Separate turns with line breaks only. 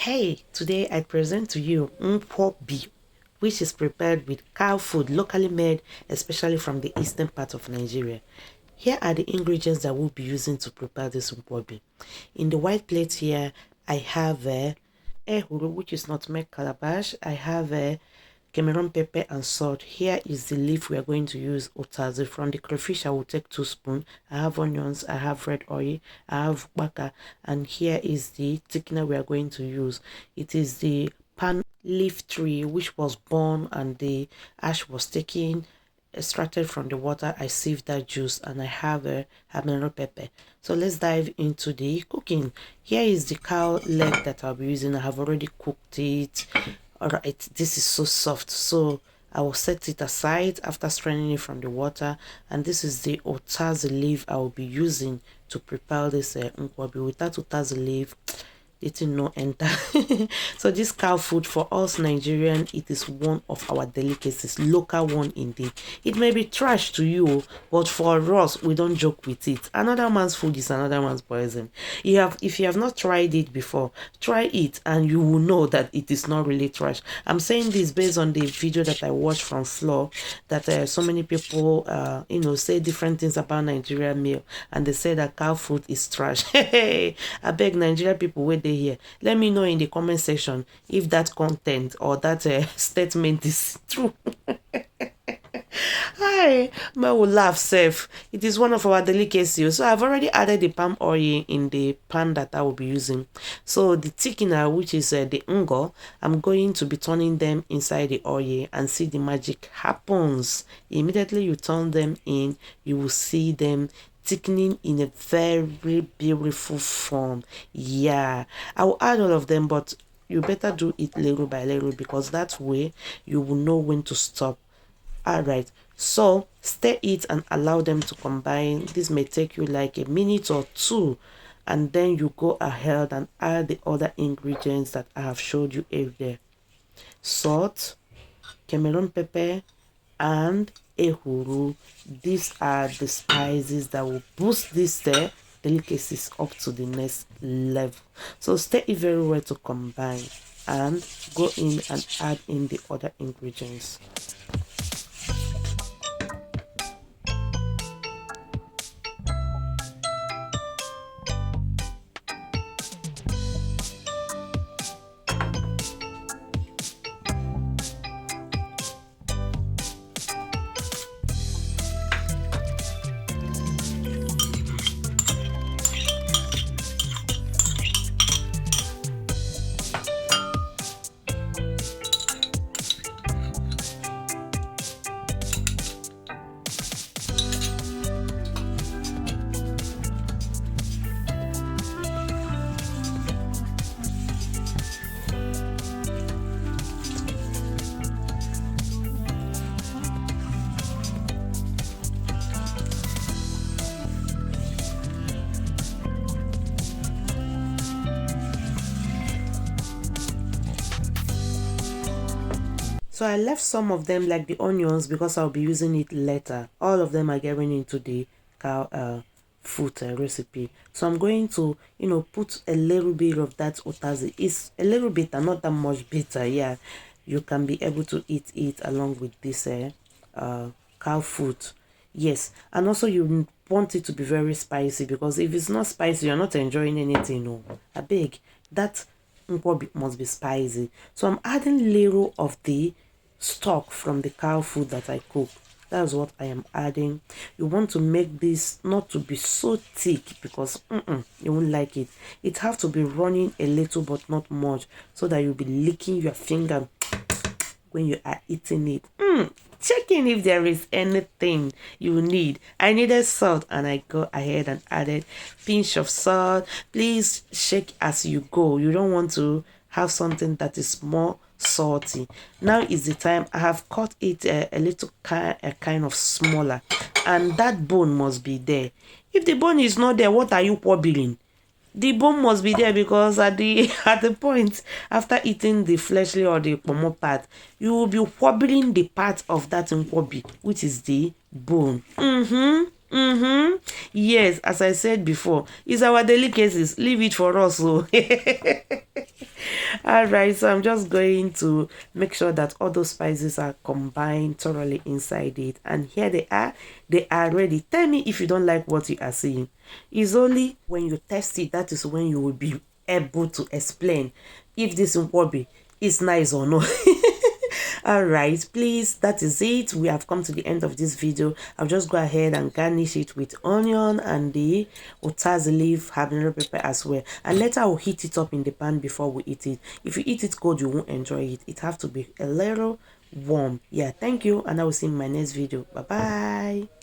Hey, today I present to you Nkwobi, which is prepared with cow food locally made, especially from the eastern part of Nigeria. Here are the ingredients that we'll be using to prepare this Nkwobi. In the white plate here, I have ehuru, which is nutmeg calabash. I have Cameroon pepper and salt. Here is the leaf we are going to use, otazi. From the crayfish, I will take 2 spoons. I have onions, I have red oil, I have Ukpaka, and here is the thickener we are going to use. It is the pan leaf tree which was born and the ash was taken, extracted from the water. I sieved that juice and I have a habanero pepper. So let's dive into the cooking. Here is the cow leg that I'll be using. I have already cooked it. All right, this is so soft, so I will set it aside after straining it from the water. And this is the otazi leaf I will be using to prepare this Nkwobi. Without otazi leaf, it will not enter. So this cow food for us Nigerian, it is one of our delicacies, local one indeed. It may be trash to you, but for us, we don't joke with it. Another man's food is another man's poison. If you have not tried it before, try it and you will know that it is not really trash. I'm saying this based on the video that I watched from Floor, that so many people say different things about Nigerian meal, and they say that cow food is trash. Hey, I beg Nigerian people where they here, let me know in the comment section if that content or that statement is true. Hi, I will laugh safe. It is one of our delicacies. So I've already added the palm oil in the pan that I will be using. So the thickener, which is the ungo, I'm going to be turning them inside the oil and see the magic happens. Immediately you turn them in, you will see them thickening in a very beautiful form. Yeah, I will add all of them, but you better do it little by little because that way you will know when to stop. All right, so stir it and allow them to combine. This may take you like a minute or two, and then you go ahead and add the other ingredients that I have showed you earlier: salt, Cameroon pepper, and ehuru. These are the spices that will boost this delicacies up to the next level. So stir it very well to combine and go in and add in the other ingredients. So I left some of them like the onions because I'll be using it later. All of them are going into the cow food recipe. So I'm going to, put a little bit of that otazi. It's a little bit and not that much bitter. Yeah, you can be able to eat it along with this cow food. Yes, and also you want it to be very spicy because if it's not spicy, you're not enjoying anything. No, I beg that Nkwobi must be spicy. So I'm adding little of the stock from the cow food that I cook. That's what I am adding. You want to make this not to be so thick because you won't like it. It have to be running a little but not much so that you'll be licking your finger when you are eating it. Checking if there is anything you need. I needed salt and I go ahead and added pinch of salt. Please shake as you go. You don't want to have something that is more salty. Now is the time. I have cut it a little kind of smaller, and that bone must be there. If the bone is not there, what are you wobbling? The bone must be there because at the point after eating the fleshly or the pomo part, you will be wobbling the part of that Nkwobi, which is the bone. Yes, as I said before, it's our delicacies. Leave it for us. So All right, so I'm just going to make sure that all those spices are combined thoroughly inside it. And here they are. They are ready. Tell me if you don't like what you are seeing. It's only when you test it that is when you will be able to explain if this Nkwobi is nice or not. All right, please, that is it. We have come to the end of this video. I'll just go ahead and garnish it with onion and the utazi leaf habanero pepper as well, and later I'll heat it up in the pan before we eat it. If you eat it cold, you won't enjoy it. It have to be a little warm. Yeah, thank you, and I will see you in my next video. Bye bye.